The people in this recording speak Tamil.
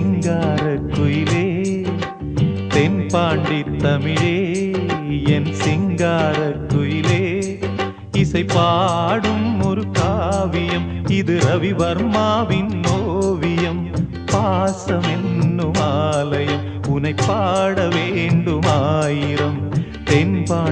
சிங்கார குயிலே தென்பாண்டி தமிழே என் சிங்கார குயிலே இசை பாடும் ஒரு காவியம் இது ரவிவர்மாவின் ஓவியம் பாசம் என்னும் ஆலயம் உனை பாட வேண்டும் ஆயிரம் தென்பாண்டி